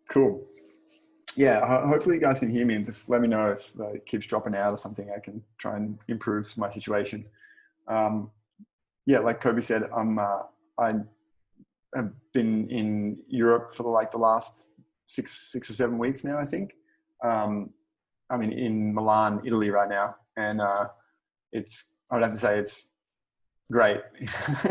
Cool. Yeah, hopefully you guys can hear me, and just let me know if it keeps dropping out or something. I can try and improve my situation. Yeah, like Kobe said, I have been in Europe for the last six or 7 weeks now, I think. I'm in Milan, Italy right now, and I would have to say it's great.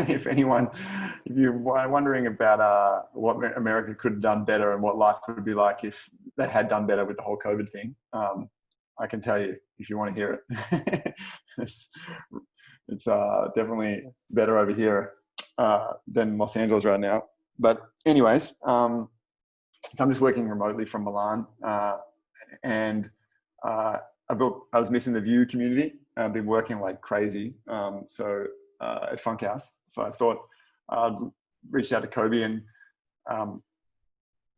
If you're wondering about what America could have done better and what life would be like if they had done better with the whole COVID thing, I can tell you if you want to hear it. it's definitely better over here than Los Angeles right now. But anyways, so I'm just working remotely from Milan, and I was missing the Vue community. I've been working like crazy. At Funkhouse. So I thought I'd reach out to Kobe and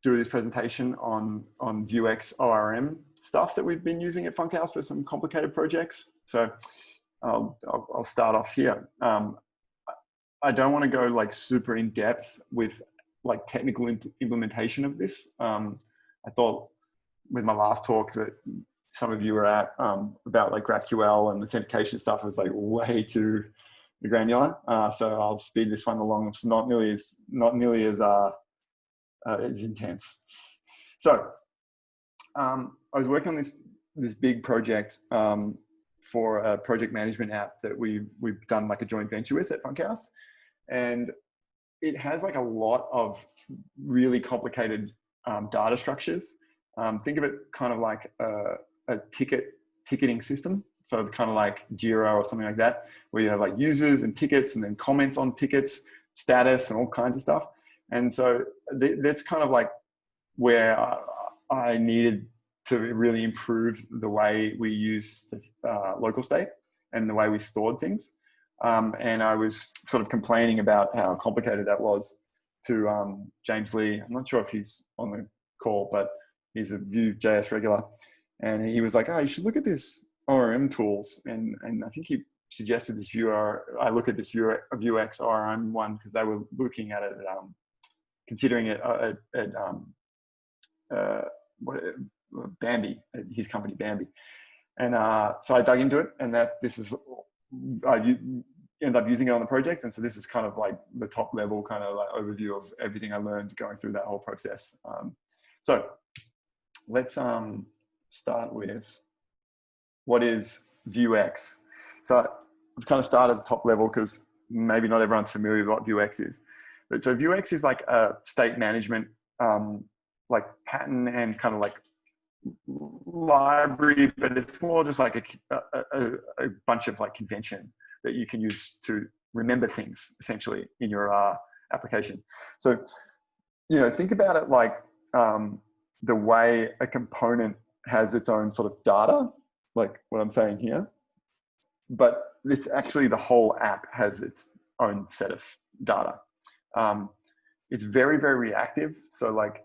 do this presentation on VuexORM stuff that we've been using at Funkhouse for some complicated projects. So I'll start off here. I don't want to go like super in depth with like technical implementation of this. I thought with my last talk that some of you were at about like GraphQL and authentication stuff was like way too granular, so I'll speed this one along. It's not nearly as intense. So I was working on this big project for a project management app that we've done like a joint venture with at Funkhouse, and it has like a lot of really complicated data structures. Think of it kind of like a ticketing system. So it's kind of like Jira or something like that, where you have like users and tickets and then comments on tickets, status and all kinds of stuff. And so that's kind of like where I needed to really improve the way we use local state and the way we stored things. And I was sort of complaining about how complicated that was to James Lee. I'm not sure if he's on the call, but he's a Vue.js regular. And he was like, oh, you should look at this ORM tools, and I think he suggested this I look at this vuex-orm one because they were looking at it, considering it at Bambi, his company Bambi, and so I dug into it, and I ended up using it on the project, and so this is kind of like the top level kind of like overview of everything I learned going through that whole process. So let's start with what is Vuex. So I've kind of started at the top level because maybe not everyone's familiar with what Vuex is. But so Vuex is like a state management like pattern and kind of like library, but it's more just like a bunch of like convention that you can use to remember things essentially in your application. So, think about it like the way a component has its own sort of data, like what I'm saying here, but it's actually the whole app has its own set of data. It's very, very reactive. So like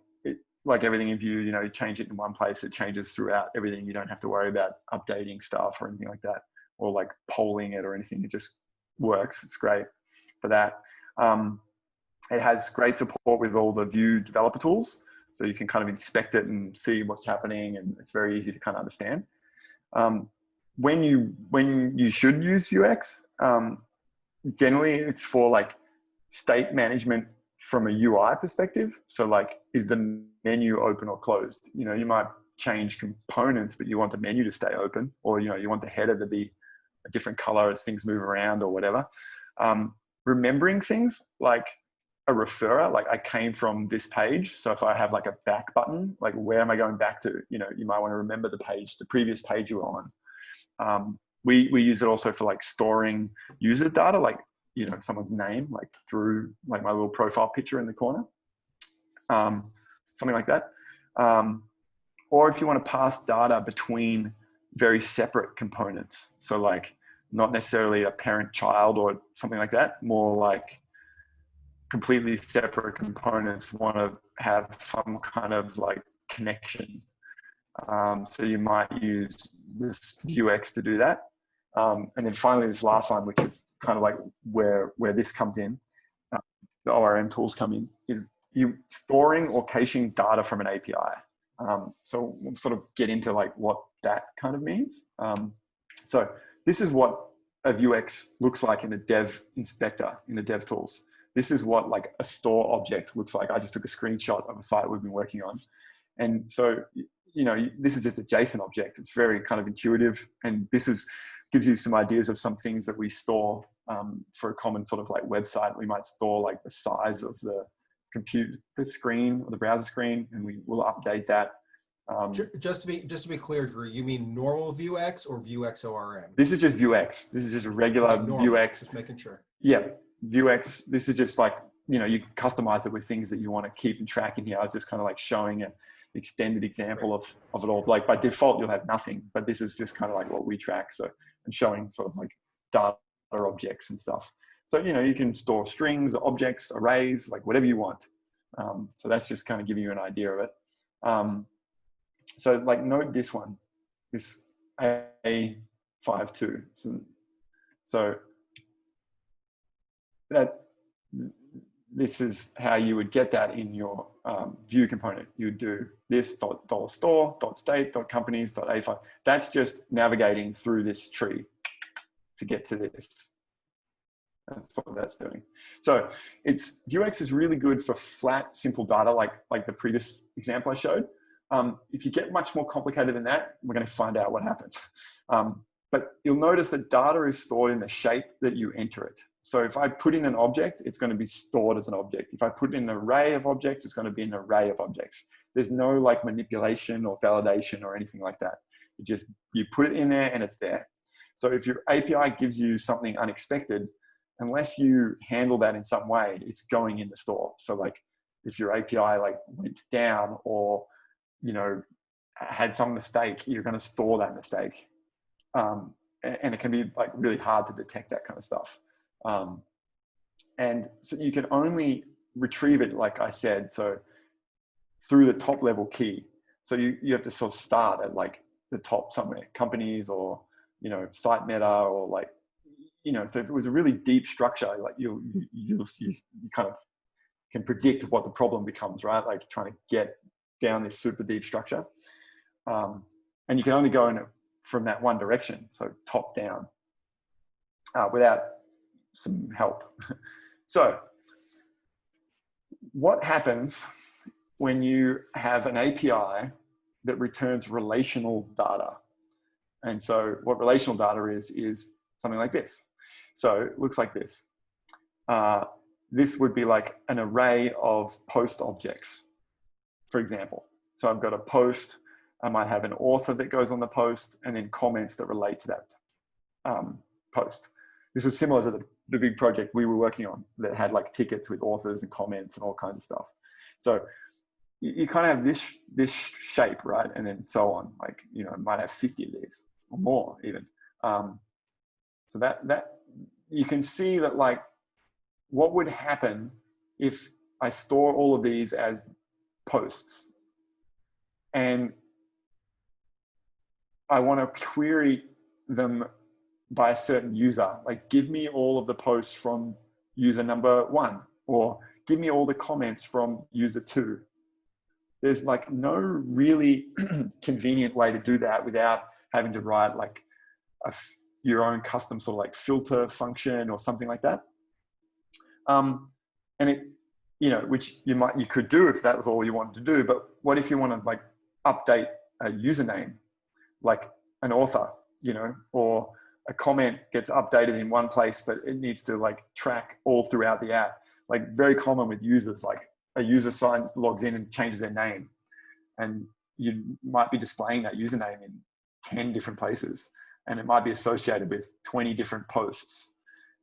everything in Vue, you change it in one place, it changes throughout everything. You don't have to worry about updating stuff or anything like that, or like polling it or anything. It just works. It's great for that. It has great support with all the Vue developer tools. So you can kind of inspect it and see what's happening, and it's very easy to kind of understand. When you should use Vuex, generally it's for like state management from a UI perspective. So like, is the menu open or closed? You might change components, but you want the menu to stay open, or you want the header to be a different color as things move around or whatever. Remembering things like a referrer, like I came from this page. So if I have like a back button, like where am I going back to? You might want to remember the previous page you were on. We use it also for like storing user data, like, someone's name, like Drew, like my little profile picture in the corner, something like that. Or if you want to pass data between very separate components. So like not necessarily a parent-child or something like that, more like completely separate components want to have some kind of like connection. So you might use this Vuex to do that. And then finally, this last one, which is kind of like where this comes in, the ORM tools come in, is you storing or caching data from an API. So we'll sort of get into like what that kind of means. So this is what a Vuex looks like in a dev inspector, in the dev tools. This is what like a store object looks like. I just took a screenshot of a site we've been working on. And so, you know, this is just a JSON object. It's very kind of intuitive. And this gives you some ideas of some things that we store for a common sort of like website. We might store like the size of the computer screen or the browser screen, and we will update that. Just to be clear, Drew, you mean normal Vuex or VuexORM? This is just Vuex. This is just a regular Vuex. Just making sure. Yeah, Vuex. This is just like, you know, you can customize it with things that you want to keep and track in here. I was just kind of like showing an extended example of it all. Like by default, you'll have nothing, but this is just kind of like what we track. So, and showing sort of like data objects and stuff. So, you know, you can store strings, objects, arrays, like whatever you want. So that's just kind of giving you an idea of it. So like note this one, this A52. So this is how you would get that in your view component. You would do this $store, .state, .companies, .a5. That's just navigating through this tree to get to this. That's what that's doing. So Vuex is really good for flat, simple data, like the previous example I showed. If you get much more complicated than that, we're going to find out what happens. But you'll notice that data is stored in the shape that you enter it. So if I put in an object, it's going to be stored as an object. If I put in an array of objects, it's going to be an array of objects. There's no like manipulation or validation or anything like that. You put it in there and it's there. So if your API gives you something unexpected, unless you handle that in some way, it's going in the store. So like if your API like went down or, you know, had some mistake, you're going to store that mistake. And it can be like really hard to detect that kind of stuff. And so you can only retrieve it, like I said, so through the top level key. So you have to sort of start at like the top somewhere, companies or, you know, site meta or like, you know, so if it was a really deep structure, like you kind of can predict what the problem becomes, right? Like trying to get down this super deep structure. And you can only go in it from that one direction, so top down, without some help. So what happens when you have an API that returns relational data? And so what relational data is something like this. So it looks like this. This would be like an array of post objects, for example. So I've got a post, I might have an author that goes on the post and then comments that relate to that post. This was similar to the big project we were working on that had like tickets with authors and comments and all kinds of stuff. So you kind of have this shape, right? And then so on, like, you know, it might have 50 of these or more even. So that you can see that like what would happen if I store all of these as posts and I want to query them by a certain user, like give me all of the posts from user number 1 or give me all the comments from user 2. There's like no really convenient way to do that without having to write like your own custom sort of like filter function or something like that. And it, you know, which you could do if that was all you wanted to do, but what if you want to like update a username, like an author, you know, or a comment gets updated in one place, but it needs to like track all throughout the app. Like very common with users, like a user logs in and changes their name, and you might be displaying that username in 10 different places, and it might be associated with 20 different posts.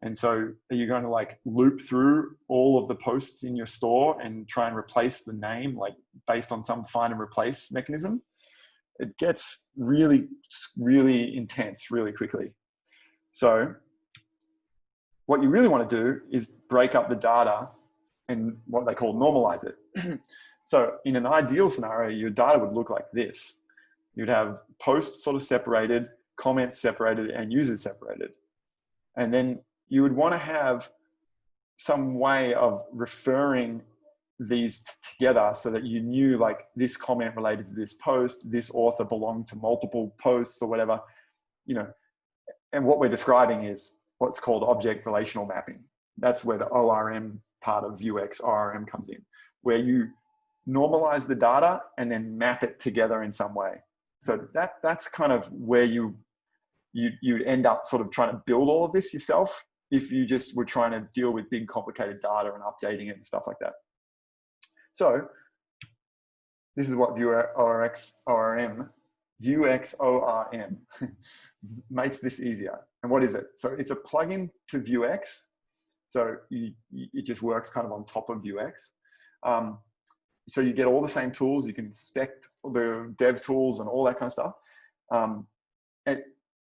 And so are you going to like loop through all of the posts in your store and try and replace the name, like based on some find and replace mechanism? It gets really, really intense really quickly. So what you really want to do is break up the data and what they call normalize it. So in an ideal scenario, your data would look like this. You'd have posts sort of separated, comments separated, and users separated. And then you would want to have some way of referring these together so that you knew like this comment related to this post, this author belonged to multiple posts or whatever, you know. And what we're describing is what's called object-relational mapping. That's where the ORM part of VuexORM comes in, where you normalize the data and then map it together in some way. So that's kind of where you'd end up sort of trying to build all of this yourself if you just were trying to deal with big complicated data and updating it and stuff like that. So this is what VuexORM makes this easier. And what is it? So it's a plugin to Vuex. So it just works kind of on top of Vuex. So you get all the same tools. You can inspect the dev tools and all that kind of stuff.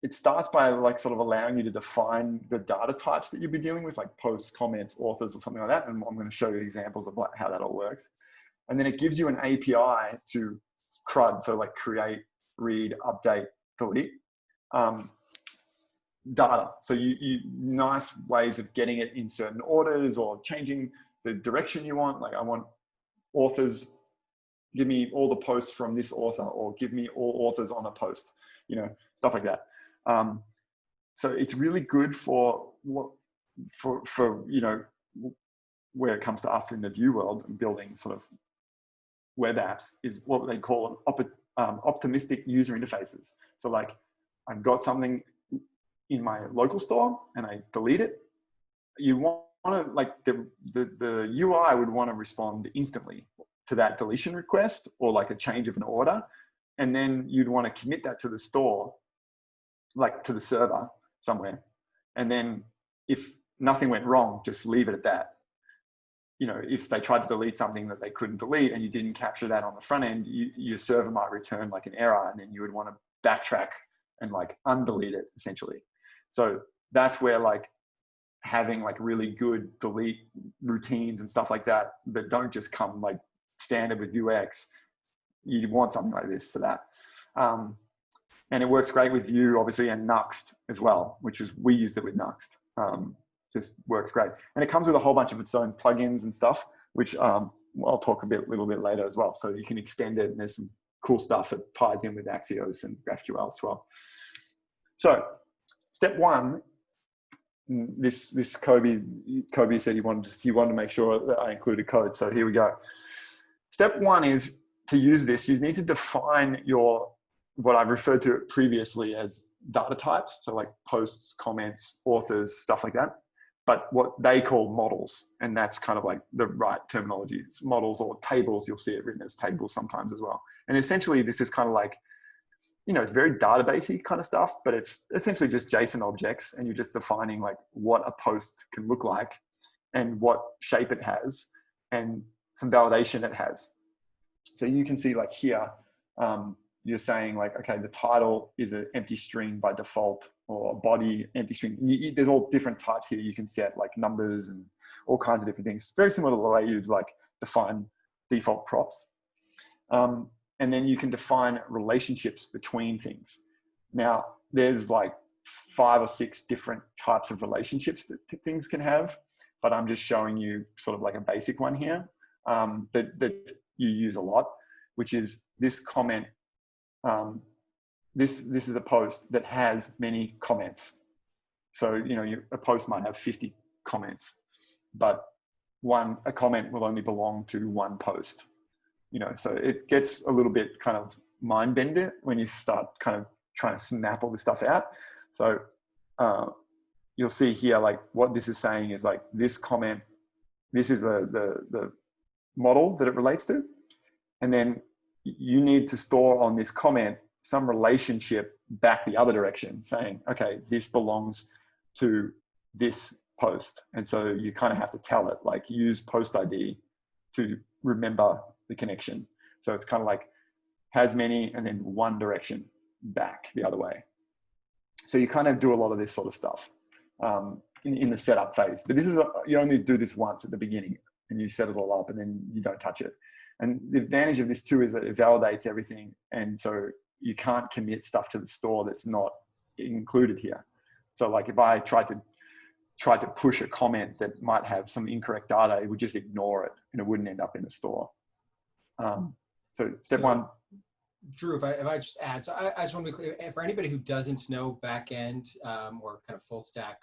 It starts by like sort of allowing you to define the data types that you'll be dealing with, like posts, comments, authors, or something like that. And I'm going to show you examples of how that all works. And then it gives you an API to CRUD, so like create, read, update, delete data. So you nice ways of getting it in certain orders or changing the direction you want. Like I want authors, give me all the posts from this author, or give me all authors on a post, you know, stuff like that. So it's really good for you know, where it comes to us in the Vue world and building sort of web apps, is what they call optimistic user interfaces. So like I've got something in my local store and I delete it. You want to, like the UI would want to respond instantly to that deletion request or like a change of an order. And then you'd want to commit that to the store, like to the server somewhere. And then if nothing went wrong, just leave it at that. You know, if they tried to delete something that they couldn't delete and you didn't capture that on the front end, your server might return like an error, and then you would want to backtrack and like undelete it essentially. So that's where like having like really good delete routines and stuff like that don't just come like standard with Vuex. You want something like this for that. And it works great with Vue, obviously, and Nuxt as well, which is, we used it with Nuxt. Just works great. And it comes with a whole bunch of its own plugins and stuff, which I'll talk a little bit later as well. So you can extend it, and there's some cool stuff that ties in with Axios and GraphQL as well. So step one, this Kobe said he wanted to make sure that I included code. So here we go. Step one is to use this, you need to define what I've referred to previously as data types. So like posts, comments, authors, stuff like that. But what they call models, and that's kind of like the right terminology. It's models or tables. You'll see it written as tables sometimes as well. And essentially this is kind of like, you know, it's very databasey kind of stuff, but it's essentially just JSON objects, and you're just defining like what a post can look like and what shape it has and some validation it has. So you can see like here, you're saying like, okay, the title is an empty string by default, or a body empty string. There's all different types here. You can set like numbers and all kinds of different things. Very similar to the way you'd like define default props. And then you can define relationships between things. Now, there's like 5 or 6 different types of relationships that things can have, but I'm just showing you sort of like a basic one here that you use a lot, which is this comment. This is a post that has many comments. So, you know, a post might have 50 comments, but a comment will only belong to one post. You know, so it gets a little bit kind of mind bender when you start kind of trying to map all this stuff out. So you'll see here, like what this is saying is like this comment, this is the model that it relates to. And then you need to store on this comment some relationship back the other direction, saying, okay, this belongs to this post. And so you kind of have to tell it, like use post ID to remember the connection. So it's kind of like has many and then one direction back the other way. So you kind of do a lot of this sort of stuff in the setup phase. But this is you only do this once at the beginning, and you set it all up, and then you don't touch it. And the advantage of this too is that it validates everything, and so you can't commit stuff to the store that's not included here. So like if I tried to tried to push a comment that might have some incorrect data, it would just ignore it and it wouldn't end up in the store. So step one. Drew, if I just add, so I just want to be clear, for anybody who doesn't know backend or kind of full stack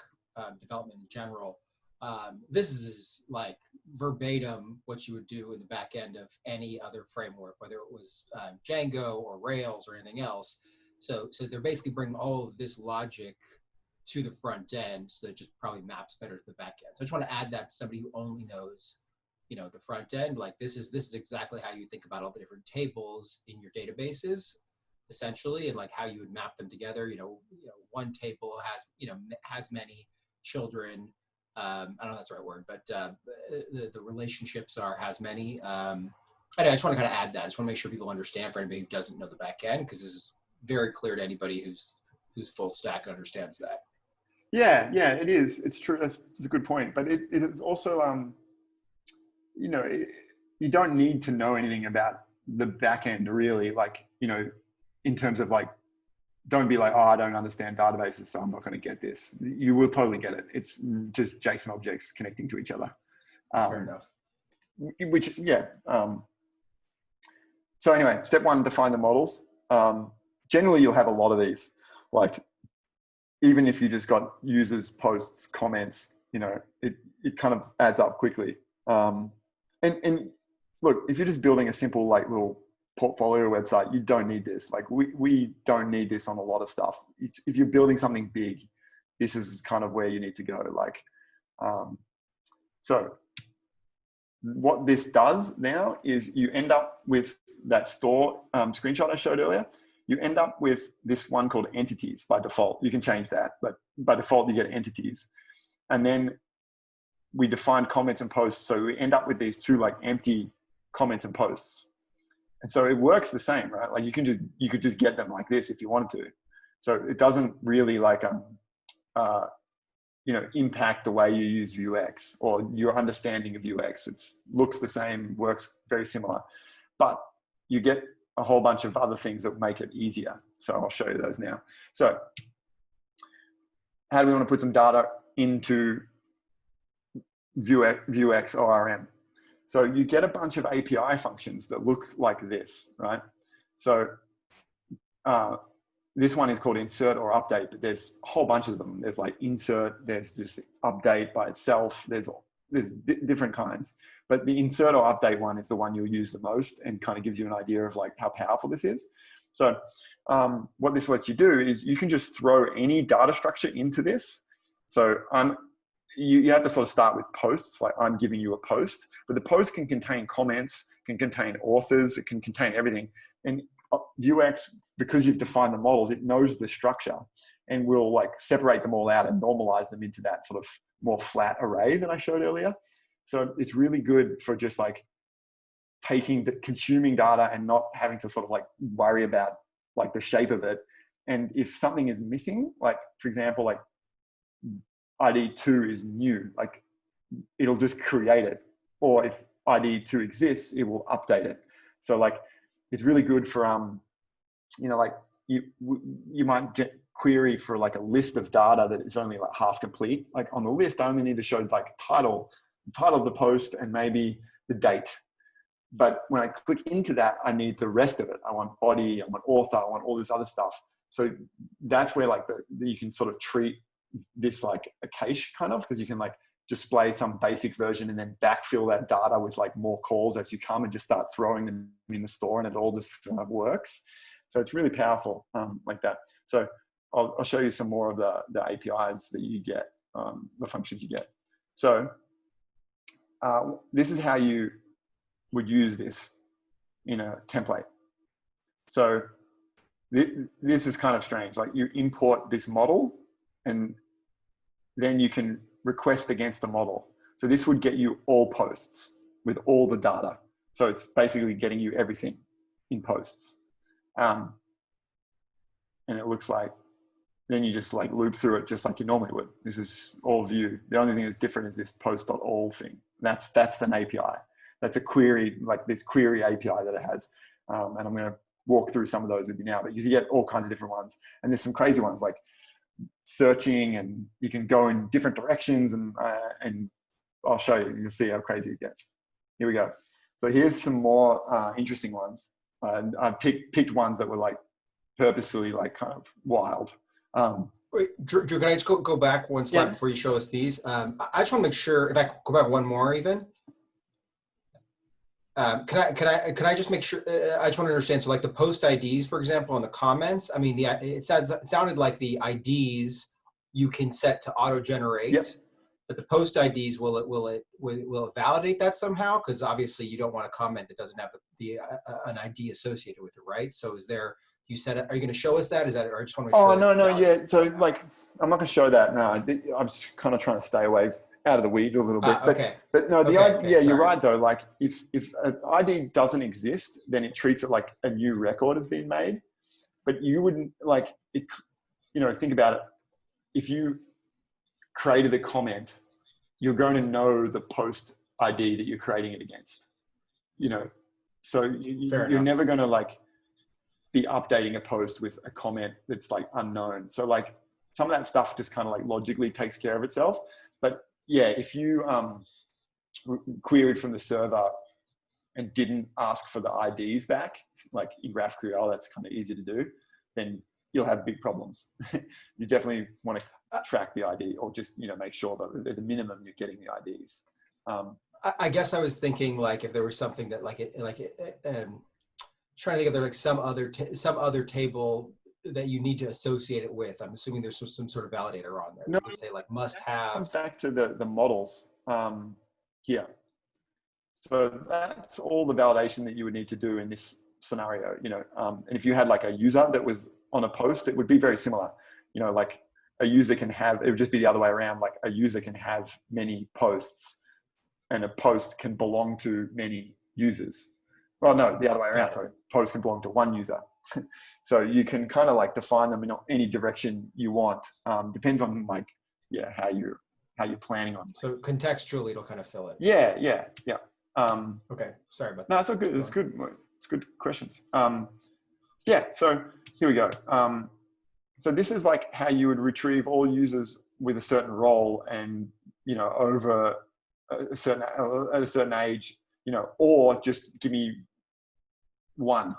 development in general, this is like verbatim what you would do in the back end of any other framework, whether it was Django or Rails or anything else. So they're basically bringing all of this logic to the front end, so it just probably maps better to the back end. So I just want to add that to somebody who only knows, you know, the front end. Like this is exactly how you think about all the different tables in your databases, essentially, and like how you would map them together. You know, one table has many children. I don't know if that's the right word, but the relationships has many. Anyway, I just want to kind of add that. I just want to make sure people understand, for anybody who doesn't know the back end, because this is very clear to anybody who's full stack and understands that. Yeah, it is. It's true. That's a good point. But it is also, you know, you don't need to know anything about the back end really. Like, you know, in terms of like, don't be like, oh, I don't understand databases, so I'm not going to get this. You will totally get it. It's just JSON objects connecting to each other. Fair enough. Which, yeah. So anyway, step one, define the models. Generally, you'll have a lot of these. Like, even if you just got users, posts, comments, you know, it kind of adds up quickly. And look, if you're just building a simple like little portfolio website, you don't need this. Like we don't need this on a lot of stuff. If you're building something big, this is kind of where you need to go. Like, so what this does now is you end up with that store screenshot I showed earlier. You end up with this one called entities by default. You can change that, but by default you get entities. And then we define comments and posts. So we end up with these two like empty comments and posts. And so it works the same, right? Like you could just get them like this if you wanted to. So it doesn't really like, you know, impact the way you use Vuex or your understanding of Vuex. It looks the same, works very similar, but you get a whole bunch of other things that make it easier. So I'll show you those now. So how do we want to put some data into VuexORM? So you get a bunch of API functions that look like this, right? So this one is called insert or update, but there's a whole bunch of them. There's like insert, there's just update by itself. There's different kinds, but the insert or update one is the one you'll use the most and kind of gives you an idea of like how powerful this is. So what this lets you do is you can just throw any data structure into this. So you have to sort of start with posts, like I'm giving you a post, but the post can contain comments, can contain authors, it can contain everything. And Vuex, because you've defined the models, it knows the structure and will like separate them all out and normalize them into that sort of more flat array that I showed earlier. So it's really good for just like consuming data and not having to sort of like worry about like the shape of it. And if something is missing, like for example, like ID 2 is new, like it'll just create it. Or if ID 2 exists, it will update it. So like, it's really good for, you know, like you might query for like a list of data that is only like half complete. Like on the list, I only need to show like the title of the post and maybe the date. But when I click into that, I need the rest of it. I want body, I want author, I want all this other stuff. So that's where like you can sort of treat this like a cache kind of, because you can like display some basic version and then backfill that data with like more calls as you come and just start throwing them in the store and it all just kind of works. So it's really powerful like that. So I'll show you some more of the APIs that you get, the functions you get. So this is how you would use this in a template. So this is kind of strange. Like you import this model and then you can request against the model. So this would get you all posts with all the data. So it's basically getting you everything in posts. And it looks like, then you just like loop through it just like you normally would. This is all view. The only thing that's different is this post.all thing. That's an API. That's a query, like this query API that it has. And I'm going to walk through some of those with you now, but you get all kinds of different ones. And there's some crazy ones like searching, and you can go in different directions, and I'll show you. You'll see how crazy it gets. Here we go. So here's some more interesting ones. I picked ones that were like purposefully like kind of wild. Wait, Drew, can I just go back one slide before you show us these? I just want to make sure, if I could go back one more even. Can I just make sure, I just want to understand, so like the post IDs, for example, on the comments, I mean, it sounded like the IDs you can set to auto-generate, but the post IDs, will it validate that somehow? Because obviously you don't want a comment that doesn't have an ID associated with it, right? So is there, you said, are you going to show us that? Is that, or I just want to make sure. No, yeah. So like, I'm not going to show that. No, I'm just kind of trying to stay away out of the weeds a little bit. But no, you're right though. Like if an ID doesn't exist, then it treats it like a new record has been made. But you wouldn't like it, think about it. If you created a comment, you're going to know the post ID that you're creating it against, so you're never going to like be updating a post with a comment that's like unknown. So like some of that stuff just kind of like logically takes care of itself. But yeah, if you queried from the server and didn't ask for the IDs back, like in GraphQL, that's kind of easy to do, then you'll have big problems. You definitely want to track the ID, or just, make sure that at the minimum you're getting the IDs. I guess I was thinking like if there was something that trying to think of there like some other table that you need to associate it with. I'm assuming there's some sort of validator on there. No, you can say like must have. Comes back to the models here. So that's all the validation that you would need to do in this scenario, and if you had like a user that was on a post, it would be very similar. Like a user can have, it would just be the other way around. Like a user can have many posts, and a post can belong to many users. Well, no, the other way around. Sorry, post can belong to one user. So you can kind of like define them in any direction you want. Depends on like, how you're planning on. So contextually, it'll kind of fill it. Yeah. Okay, sorry about that. No, it's all good. It's good. It's good questions. So here we go. So this is like how you would retrieve all users with a certain role, and over a certain age, or just give me one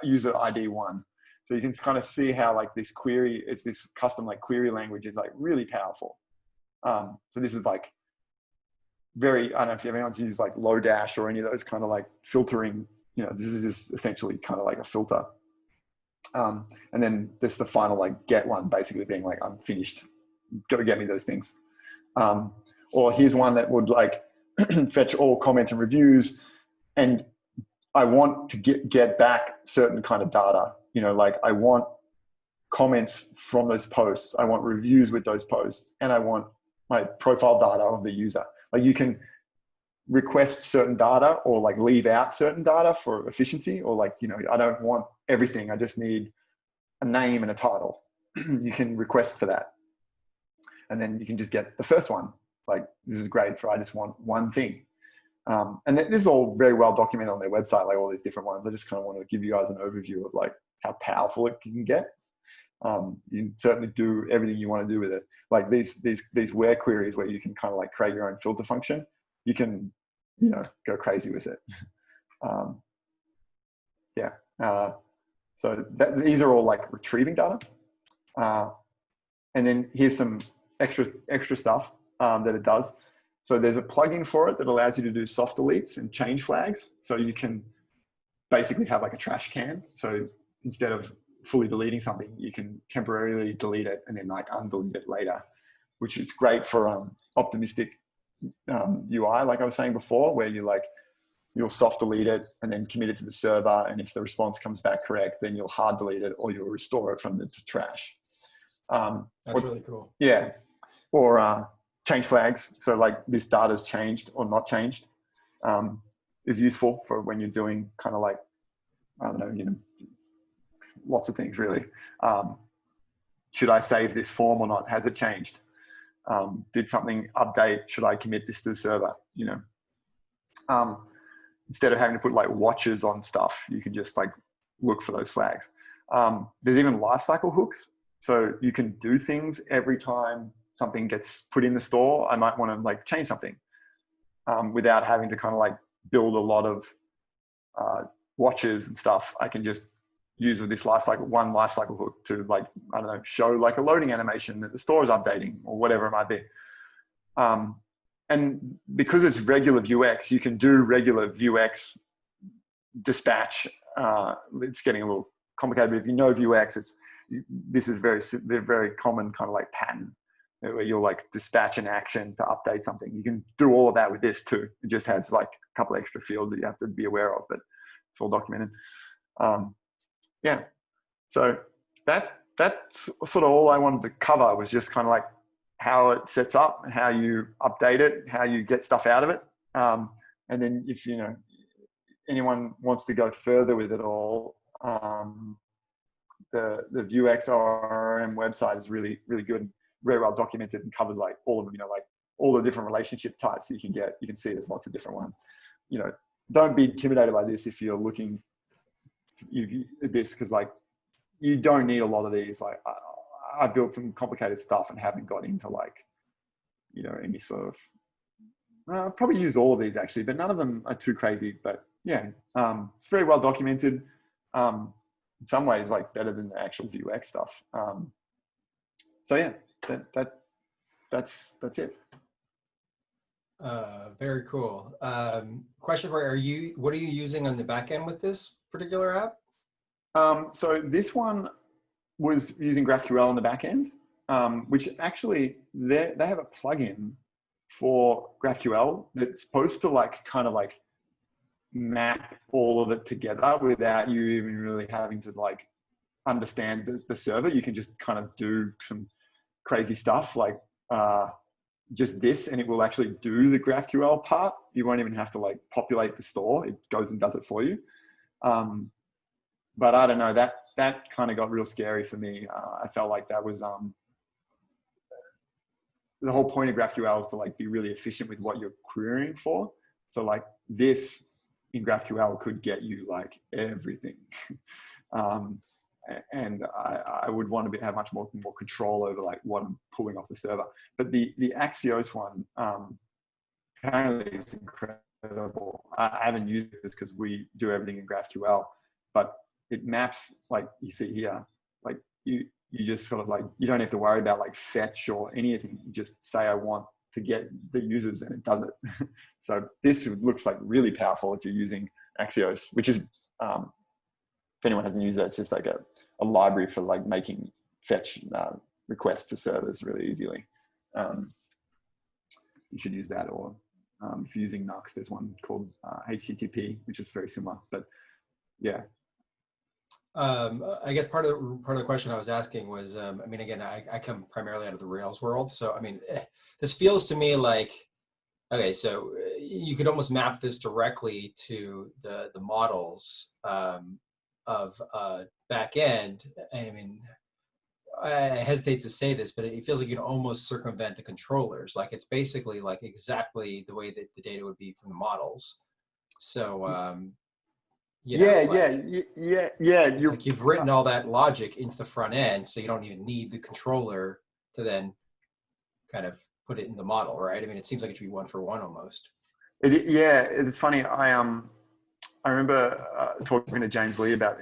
user ID 1. So you can kind of see how like this query, it's this custom like query language is like really powerful. So this is like very, I don't know if anyone's used like Lodash or any of those kind of like filtering, this is just essentially kind of like a filter. And then there's the final like get one, basically being like, I'm finished, go get me those things. Or here's one that would like fetch all comments and reviews, and I want to get back certain kind of data, like I want comments from those posts, I want reviews with those posts, and I want my profile data of the user. Like you can request certain data or like leave out certain data for efficiency, or like, I don't want everything. I just need a name and a title. You can request for that. And then you can just get the first one. Like, this is great for, I just want one thing. And this is all very well documented on their website, like all these different ones. I just kind of want to give you guys an overview of like how powerful it can get. You can certainly do everything you want to do with it. Like these where queries where you can kind of like create your own filter function, you can, go crazy with it. So these are all like retrieving data. And then here's some extra stuff that it does. So there's a plugin for it that allows you to do soft deletes and change flags. So you can basically have like a trash can. So instead of fully deleting something, you can temporarily delete it and then like undelete it later, which is great for optimistic UI, like I was saying before, where you'll soft delete it and then commit it to the server. And if the response comes back correct, then you'll hard delete it, or you'll restore it from the trash. That's really cool. Yeah. Or change flags. So like this data's changed or not changed is useful for when you're doing kind of like, I don't know, lots of things really. Should I save this form or not? Has it changed? Did something update? Should I commit this to the server? Instead of having to put like watches on stuff, you can just like look for those flags. There's even lifecycle hooks. So you can do things every time something gets put in the store. I might want to like change something without having to kind of like build a lot of watches and stuff. I can just use this one lifecycle hook to like, I don't know, show like a loading animation that the store is updating or whatever it might be. And because it's regular Vuex, you can do regular Vuex dispatch. It's getting a little complicated, but if you know Vuex, this is very common kind of like pattern where you'll like dispatch an action to update something. You can do all of that with this too. It just has like a couple extra fields that you have to be aware of, but it's all documented. Yeah, so that's sort of all I wanted to cover, was just kind of like how it sets up and how you update it, how you get stuff out of it. And then if, you know, anyone wants to go further with it all, the VuexORM website is really, really good and very well documented and covers like all of them, you know, like all the different relationship types that you can get. You can see there's lots of different ones. You know, don't be intimidated by this if you're looking at this, because like you don't need a lot of these. Like I built some complicated stuff and haven't got into like, you know, any sort of, I'll probably use all of these actually, but none of them are too crazy. But yeah, it's very well documented. In some ways, like better than the actual Vuex stuff. So yeah, that's it. Very cool. Question for you, what are you using on the back end with this particular app? So this one was using GraphQL on the back end, which actually they have a plugin for GraphQL that's supposed to like kind of like map all of it together without you even really having to like understand the server. You can just kind of do some crazy stuff like just this, and it will actually do the GraphQL part. You won't even have to like populate the store. It goes and does it for you. But I don't know, that kind of got real scary for me. I felt like that was the whole point of GraphQL is to like be really efficient with what you're querying for. So like this in GraphQL could get you like everything. And I would want to have much more control over like what I'm pulling off the server. But the Axios one, apparently it's incredible. I haven't used this because we do everything in GraphQL, but it maps, like you see here, like you just sort of like, you don't have to worry about like fetch or anything. You just say, I want to get the users, and it does it. So this looks like really powerful if you're using Axios, which is, if anyone hasn't used that, it's just like a library for like making fetch requests to servers really easily. You should use that, or if you're using Nux, there's one called HTTP, which is very similar. But yeah. I guess part of the question I was asking was, I mean, again, I come primarily out of the Rails world, so I mean, this feels to me like, okay, so you could almost map this directly to the models of backend. I mean, I hesitate to say this, but it feels like you can almost circumvent the controllers. Like it's basically like exactly the way that the data would be from the models. So. You know, yeah. It's like you've written all that logic into the front end, so you don't even need the controller to then kind of put it in the model, right? I mean, it seems like it should be one for one almost. Yeah, it's funny. I remember talking to James Lee about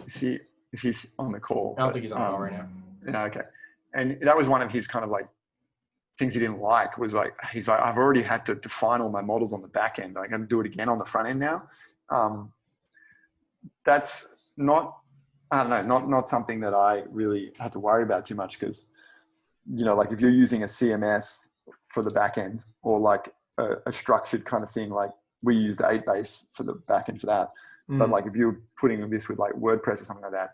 if he's on the call. I don't think he's on the call right now. Yeah, okay. And that was one of his kind of like things he didn't like, was like, he's like, I've already had to define all my models on the back end. I'm going to do it again on the front end now. That's not, I don't know, not something that I really had to worry about too much, because, you know, like if you're using a CMS for the back end, or like a structured kind of thing, like we used 8base for the back end for that. But like if you're putting this with like WordPress or something like that,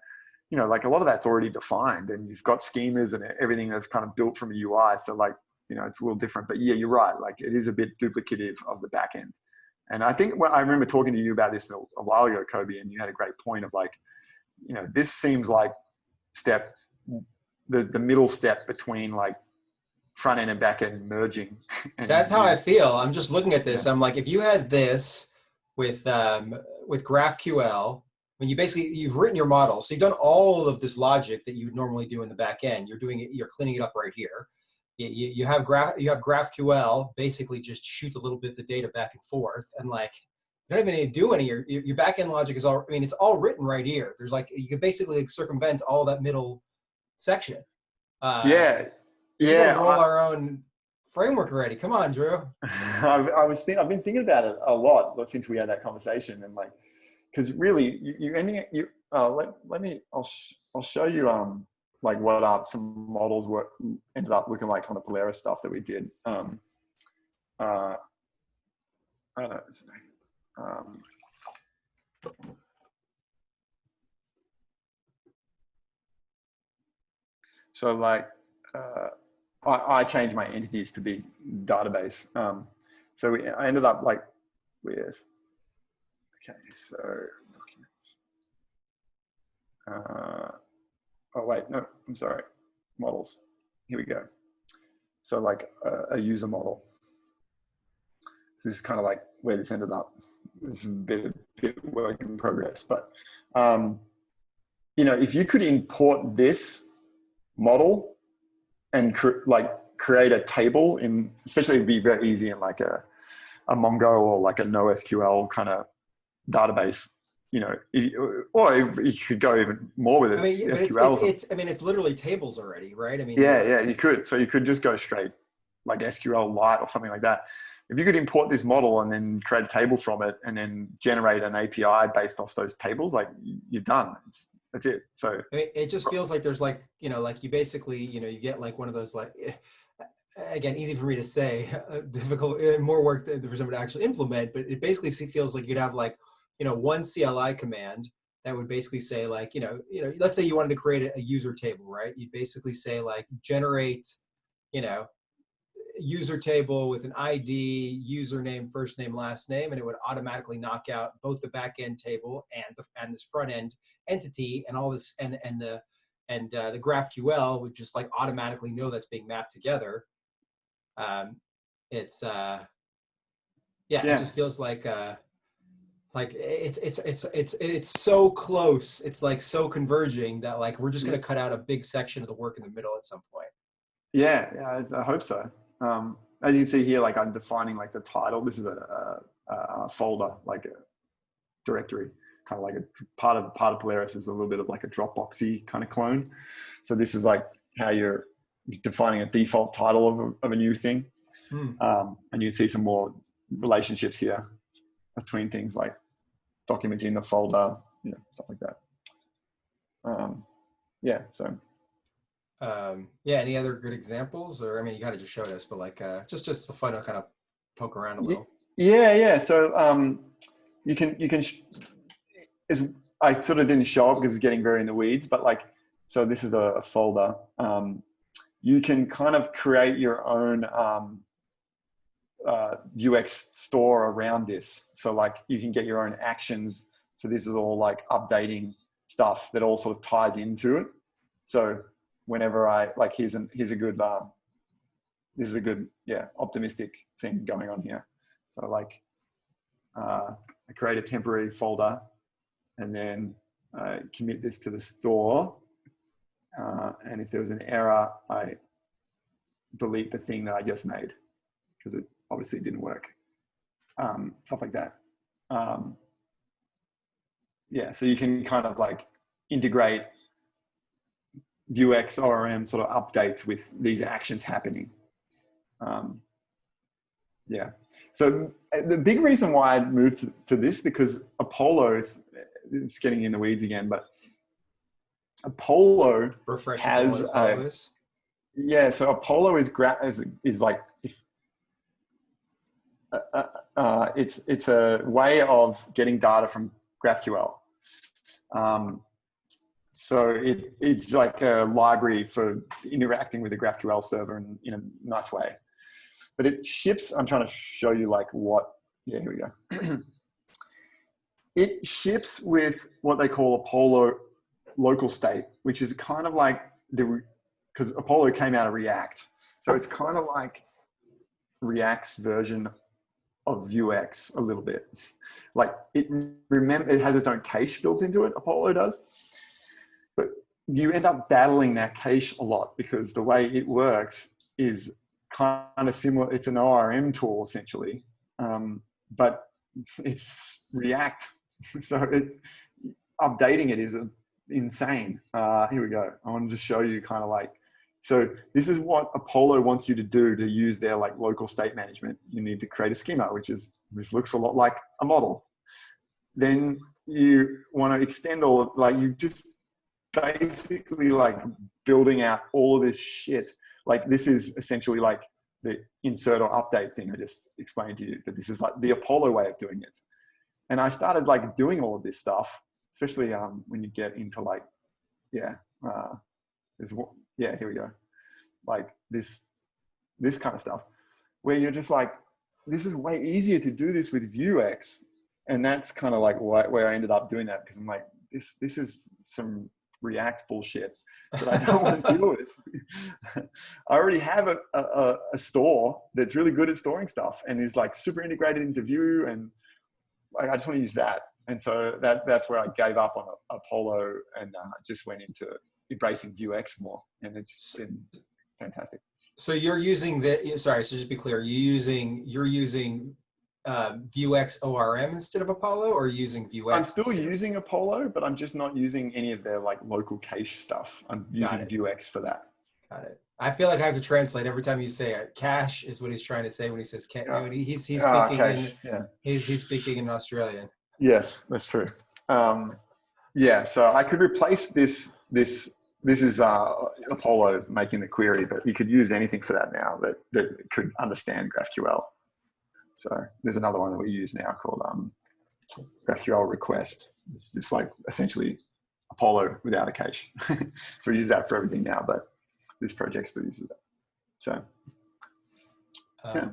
you know, like a lot of that's already defined, and you've got schemas and everything that's kind of built from a UI. So like, you know, it's a little different, but yeah, you're right. Like it is a bit duplicative of the back end. And I think I remember talking to you about this a while ago, Kobe, and you had a great point of like, you know, this seems like the middle step between like front end and back end merging. And, that's how I feel. I'm just looking at this. Yeah. I'm like, if you had this with GraphQL, mean, you've written your model. So you've done all of this logic that you would normally do in the back end. You're doing it, you're cleaning it up right here. You have GraphQL basically just shoot the little bits of data back and forth, and like you don't even need to do any. Your back end logic is all. I mean, it's all written right here. There's like you could basically like circumvent all that middle section. Yeah, We gotta roll our own framework already. Come on, Drew. I've been thinking about it a lot since we had that conversation, and like, because really, I'll show you like what some models ended up looking like on the Polaris stuff that we did. I don't know. So like, I changed my entities to be database. So I ended up like with, okay, so documents. Oh wait, no, I'm sorry, models. Here we go. So like a user model. So this is kind of like where this ended up. This is a bit work in progress, but you know, if you could import this model and create a table in, especially it'd be very easy in like a Mongo or like a NoSQL kind of database, you know, or you could go even more with it. I mean, SQL. it's literally tables already, right? I mean, yeah, you could. So you could just go straight like SQL Lite or something like that. If you could import this model and then create a table from it and then generate an API based off those tables, like you're done. That's it. So it just feels like there's like, you know, like you basically, you know, you get like one of those like, again, easy for me to say, difficult, more work for someone to actually implement, but it basically feels like you'd have like, you know, one CLI command that would basically say like, you know, let's say you wanted to create a user table, right? You'd basically say like generate, you know, user table with an ID, username, first name, last name, and it would automatically knock out both the backend table and this front end entity and all this and the GraphQL would just like automatically know that's being mapped together. It just feels like it's so close. It's like so converging that like we're just going to cut out a big section of the work in the middle at some point. Yeah, I hope so. As you can see here, like I'm defining like the title. This is a folder, like a directory, kind of like a part of Polaris is a little bit of like a Dropboxy kind of clone. So this is like how you're defining a default title of a new thing. And you see some more relationships here between things like documents in the folder, you know, stuff like that. Any other good examples? Or I mean, you kind of just showed us, but like just to fun to kind of poke around a little. Yeah. So you can I sort of didn't show it because it's getting very in the weeds, but like, so this is a folder. You can kind of create your own Vuex store around this. So like you can get your own actions. So this is all like updating stuff that all sort of ties into it. So whenever I like, here's a good, this is a good, optimistic thing going on here. So like, I create a temporary folder and then I commit this to the store. And if there was an error, I delete the thing that I just made because it obviously didn't work. Stuff like that. So you can kind of like integrate VuexORM sort of updates with these actions happening. So the big reason why I moved to this, because Apollo is getting in the weeds again, but Apollo has so Apollo is like it's a way of getting data from GraphQL. So it's like a library for interacting with the GraphQL server in a nice way. But it ships, I'm trying to show you like here we go. It ships with what they call Apollo local state, which is kind of like because Apollo came out of React. So it's kind of like React's version of Vuex a little bit. Like it has its own cache built into it, Apollo does. But you end up battling that cache a lot because the way it works is kind of similar. It's an ORM tool essentially, but it's React. So updating it is insane. Here we go. I wanted to show you kind of like, so this is what Apollo wants you to do to use their like local state management. You need to create a schema, this looks a lot like a model. Then you want to extend all, like you just basically like building out all of this shit. Like this is essentially like the insert or update thing I just explained to you, but this is like the Apollo way of doing it. And I started like doing all of this stuff, especially when you get into like, here we go. Like this kind of stuff where you're just like, this is way easier to do this with Vuex. And that's kind of like where I ended up doing that, because I'm like, this is some React bullshit that I don't want to deal with. I already have a store that's really good at storing stuff and is like super integrated into Vue, and like, I just want to use that. And so that's where I gave up on Apollo and just went into embracing Vuex more, and it's been fantastic. So you're using so just to be clear, you're using VuexORM instead of Apollo, or using Vuex? I'm still using Apollo, but I'm just not using any of their like local cache stuff. I'm using Vuex for that. Got it. I feel like I have to translate every time you say it. Cache is what he's trying to say when he says cache. He's speaking he's speaking in Australian. Yes, that's true. Yeah, so I could replace this is Apollo making the query, but you could use anything for that now that could understand GraphQL. So there's another one that we use now called GraphQL request. It's like essentially Apollo without a cache. So we use that for everything now, but this project still uses that. So, yeah.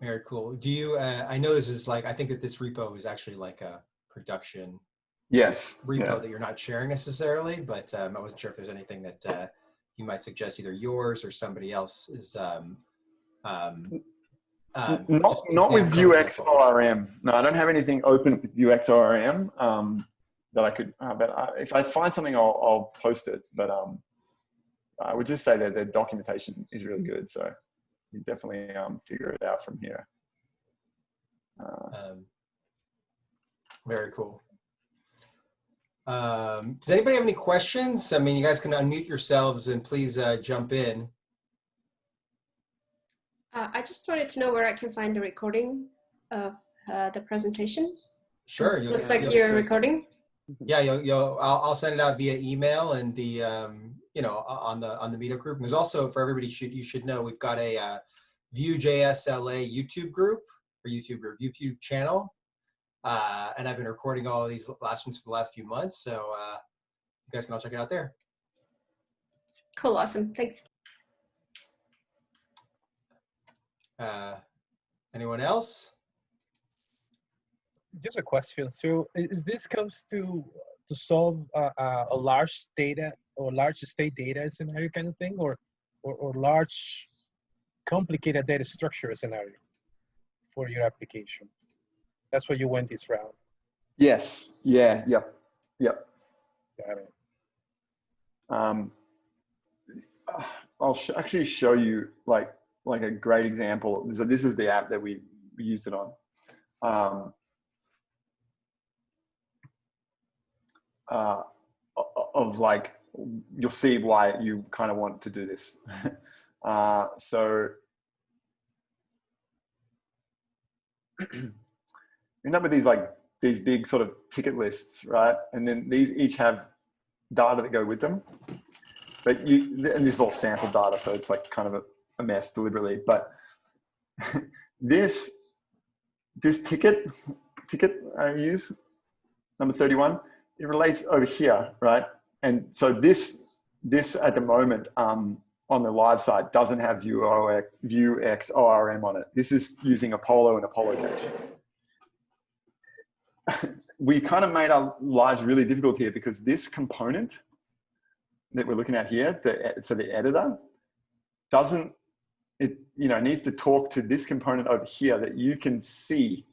Very cool. Do you, I know this is like, I think that this repo is actually like a production repo that you're not sharing necessarily, but I wasn't sure if there's anything that you might suggest, either yours or somebody else is not with VuexORM. No, I don't have anything open with VuexORM that I could. If I find something, I'll post it. But I would just say that the documentation is really good, so you definitely figure it out from here. Very cool. Does anybody have any questions? I mean, you guys can unmute yourselves and please jump in. I just wanted to know where I can find the recording of the presentation. Sure. Looks like you're recording. Yeah, I'll send it out via email and the on the meetup group. And there's also, for everybody, you should know, we've got a Vue.js LA YouTube channel, and I've been recording all of these last ones for the last few months, so you guys can all check it out there. Cool, awesome, thanks. Anyone else? Just a question. So, is this comes to solve a large data or large state data scenario kind of thing, or large complicated data structure scenario for your application? That's why you went this route. Yes. Yeah. Yep. Got it. I'll actually show you like a great example. So this is the app that we used it on. Of like, you'll see why you kind of want to do this. So you end up with these big sort of ticket lists, right? And then these each have data that go with them. But and this is all sample data, so it's like kind of a mess deliberately. But this ticket I use, number 31, it relates over here, right? And so this at the moment on the live side doesn't have VuexORM on it. This is using Apollo and Apollo cache. We kind of made our lives really difficult here because this component that we're looking at here for the editor doesn't it, you know, needs to talk to this component over here that you can see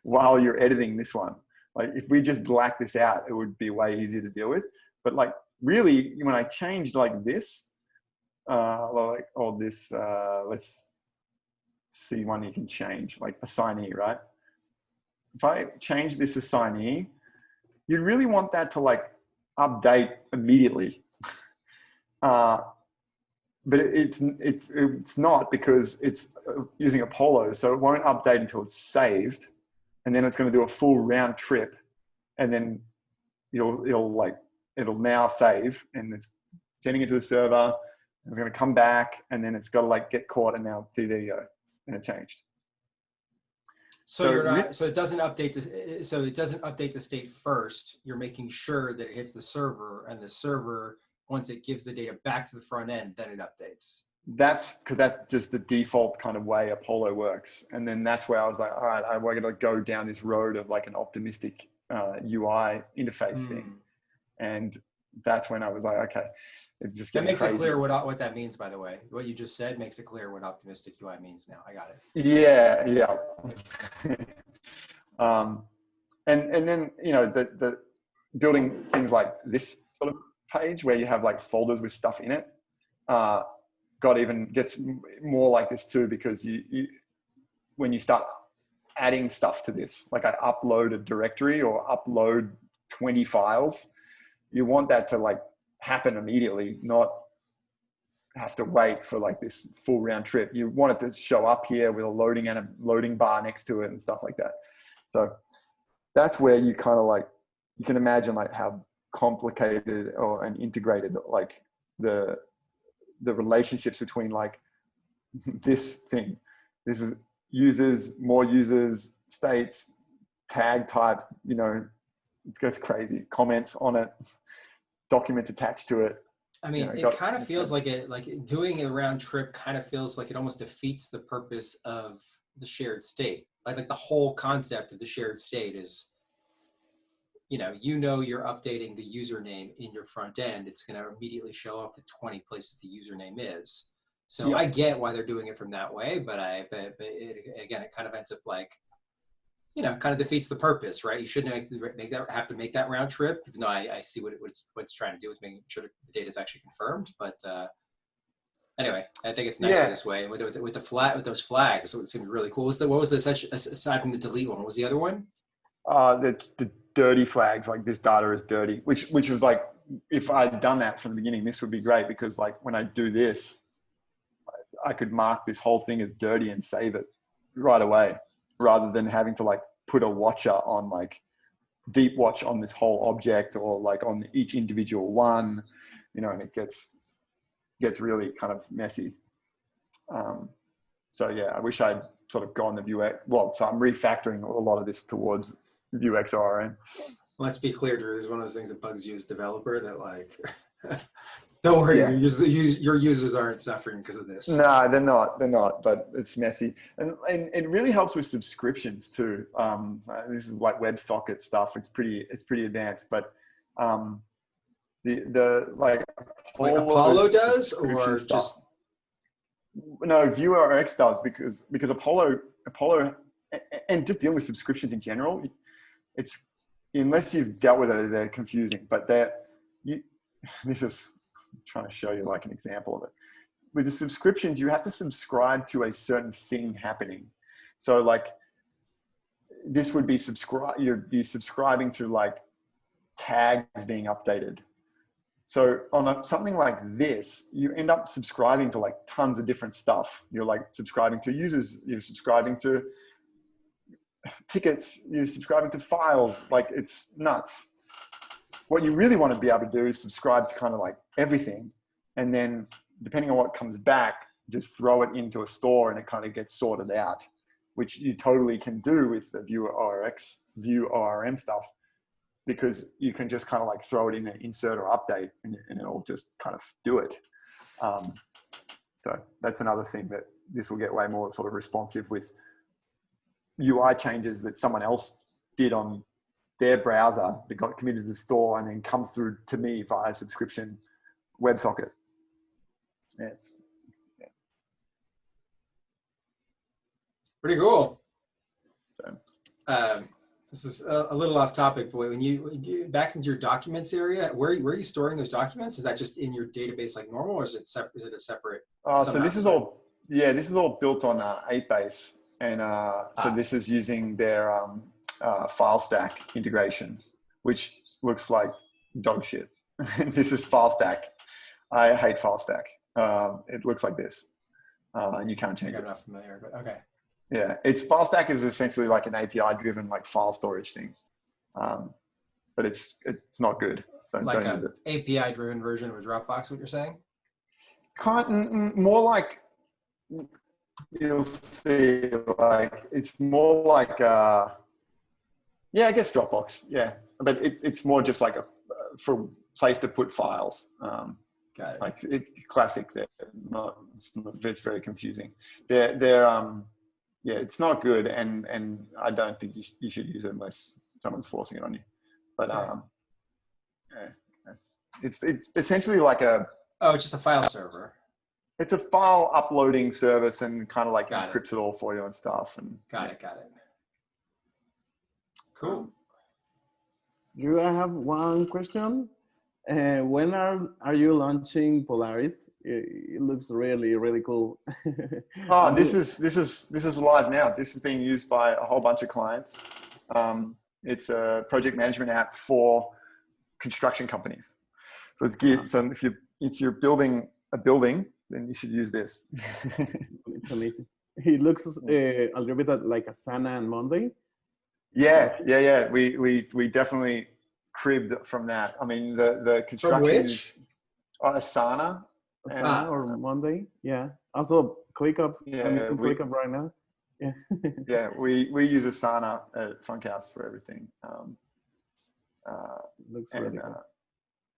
while you're editing this one. Like if we just black this out, it would be way easier to deal with. But like really, when I changed like this, like all this, let's see one you can change, like assignee, right? If I change this assignee, you really want that to like update immediately. But it's not, because it's using Apollo, so it won't update until it's saved, and then it's going to do a full round trip, and then it'll now save, and it's sending it to the server. And it's going to come back, and then it's got to like get caught, and now see, there you go, and it changed. So you're not, so it doesn't update this. So it doesn't update the state first. You're making sure that it hits the server, and the server, once it gives the data back to the front end, then it updates. That's because that's just the default kind of way Apollo works. And then that's where I was like, all right, we're going to go down this road of like an optimistic UI interface thing. And that's when I was like, okay, it's just getting that makes crazy. It clear what that means, by the way. What you just said makes it clear what optimistic UI means now. I got it. Yeah, yeah. And then, you know, the building things like this sort of page where you have like folders with stuff in it, gets more like this too, because you when you start adding stuff to this, like I upload a directory or upload 20 files, you want that to like happen immediately, not have to wait for like this full round trip. You want it to show up here with a loading bar next to it and stuff like that. So that's where you kind of like, you can imagine like how complicated and integrated like the relationships between like this thing. This is users, more users, states, tag types, you know, it goes crazy. Comments on it, documents attached to it. I mean, it kind of feels like doing a round trip kind of feels like it almost defeats the purpose of the shared state. Like the whole concept of the shared state is, you know, you're updating the username in your front end. It's going to immediately show up the 20 places the username is. So yeah. I get why they're doing it from that way, but again, it kind of ends up like, you know, kind of defeats the purpose, right? You shouldn't have to make that round trip, even though I see what it's trying to do with making sure the data is actually confirmed. But anyway, I think it's nicer this way. And with those flags, so it seemed really cool. What was the aside from the delete one? What was the other one? The dirty flags, like this data is dirty, which was like, if I'd done that from the beginning, this would be great, because like when I do this, I could mark this whole thing as dirty and save it right away, rather than having to like put a watcher on, like deep watch on this whole object, or like on each individual one, you know, and it gets really kind of messy. So yeah, I wish I'd sort of gone the Vuex. Well, so I'm refactoring a lot of this towards VuexORM. Let's be clear, Drew. This is one of those things that bugs you as a developer, that like, don't worry, your users aren't suffering because of this. No, they're not, but it's messy. And it really helps with subscriptions too. This is like WebSocket stuff. It's pretty advanced, but the like Apollo does, or stuff. Just no, vuex does, because Apollo and just dealing with subscriptions in general, it's, unless you've dealt with it, they're confusing. But this is, I'm trying to show you like an example of it. With the subscriptions, you have to subscribe to a certain thing happening. So like this would be you'd be subscribing to like tags being updated. So on something like this, you end up subscribing to like tons of different stuff. You're like subscribing to users, you're subscribing to tickets, you're subscribing to files. Like it's nuts. What you really want to be able to do is subscribe to kind of like everything. And then depending on what comes back, just throw it into a store and it kind of gets sorted out, which you totally can do with the VueORM stuff, because you can just kind of like throw it in an insert or update and it'll just kind of do it. So that's another thing, that this will get way more sort of responsive with UI changes that someone else did on their browser that got committed to the store and then comes through to me via subscription WebSocket. Yes. Pretty cool. So, this is a little off topic, but when you back into your documents area, where are you storing those documents? Is that just in your database like normal, or is it is it a separate? so this is all, yeah, this is all built on 8-base, and so this is using their file stack integration, which looks like dog shit. This is file stack. I hate file stack. It looks like this, and you can't change it. I'm not familiar, but okay. Yeah, file stack is essentially like an API-driven like file storage thing, but it's not good. Like don't use an it. API-driven version of a Dropbox. What you're saying? More like, you'll see, like it's more like yeah, I guess Dropbox. Yeah, but it's more just like for place to put files. Got it. Like classic. It's very confusing. They're yeah, it's not good, and I don't think you should use it unless someone's forcing it on you. But yeah, it's essentially like it's just a file server. It's a file uploading service, and kind of like Got encrypts it all for you and stuff. And Got it. Cool. Do I have one question? When are you launching Polaris? It looks really cool. Oh, this is live now. This is being used by a whole bunch of clients. It's a project management app for construction companies. So it's geared. So if you're building a building, then you should use this. It's amazing. It looks a little bit like Asana and Monday. Yeah. We definitely cribbed from that. I mean, the construction. From which? Asana. Or Monday. Yeah. Also ClickUp. Yeah, I'm using ClickUp right now. Yeah. Yeah, we use Asana at Funkhouse for everything. Looks really cool.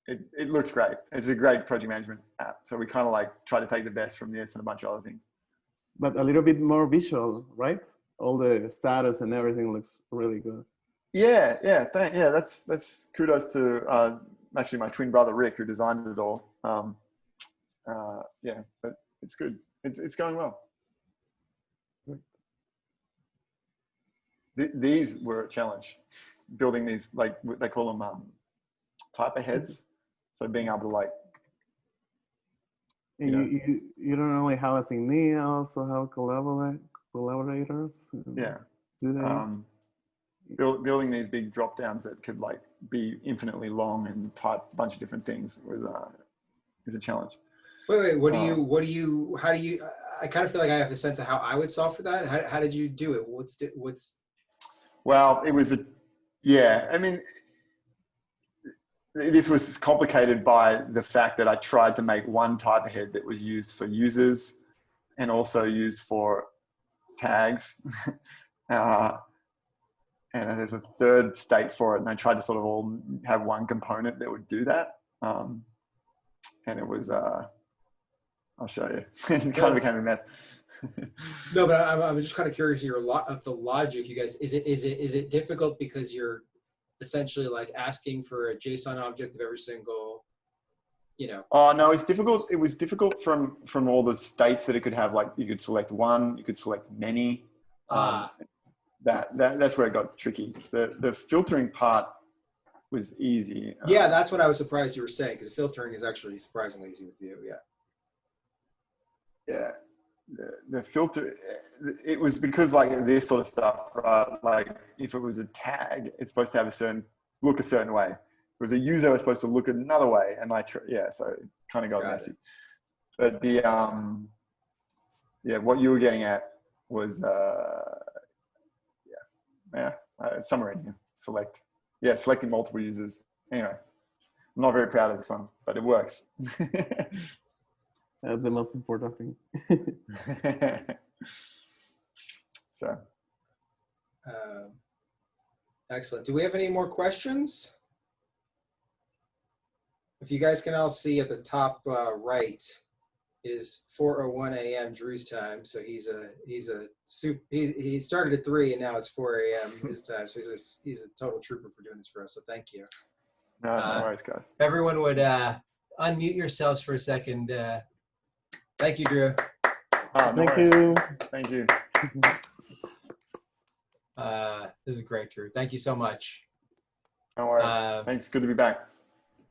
It looks great. It's a great project management app. So we kind of like try to take the best from this and a bunch of other things. But a little bit more visual, right? All the status and everything looks really good. Yeah. That's kudos to actually my twin brother Rick, who designed it all. Yeah, but it's good. It's going well. These were a challenge, building these, like they call them typer heads. So being able to like, you don't only have a signia, also have collaborators. Yeah. Do that. Building these big drop downs that could like be infinitely long and type a bunch of different things is a challenge. Wait, how do you, I kind of feel like I have a sense of how I would solve for that. How did you do it? Well, it was I mean, this was complicated by the fact that I tried to make one type of head that was used for users and also used for tags. And there's a third state for it. And I tried to sort of all have one component that would do that. And it was, I'll show you. It kind of became a mess. No, but I'm just kind of curious of the logic, you guys. Is it difficult because you're essentially like asking for a JSON object of every single, Oh no, it's difficult. It was difficult from all the states that it could have. Like you could select one, you could select many. That's where it got tricky. The filtering part was easy. Yeah, that's what I was surprised you were saying, because the filtering is actually surprisingly easy with Vue. Yeah. The filter, it was because like this sort of stuff, right? Like if it was a tag, it's supposed to have look a certain way. If it was a user, it's supposed to look another way. And so it kind of got messy. But the, what you were getting at was, somewhere in here, selecting multiple users. Anyway, I'm not very proud of this one, but it works. That's the most important thing. So, excellent. Do we have any more questions? If you guys can all see at the top right is 4:01 a.m. Drew's time. So he started at 3 and now it's 4 a.m. his time. So he's a total trooper for doing this for us. So thank you. No worries, guys. If everyone would unmute yourselves for a second. Thank you, Drew. Thank you. This is great, Drew. Thank you so much. No worries. Thanks. Good to be back.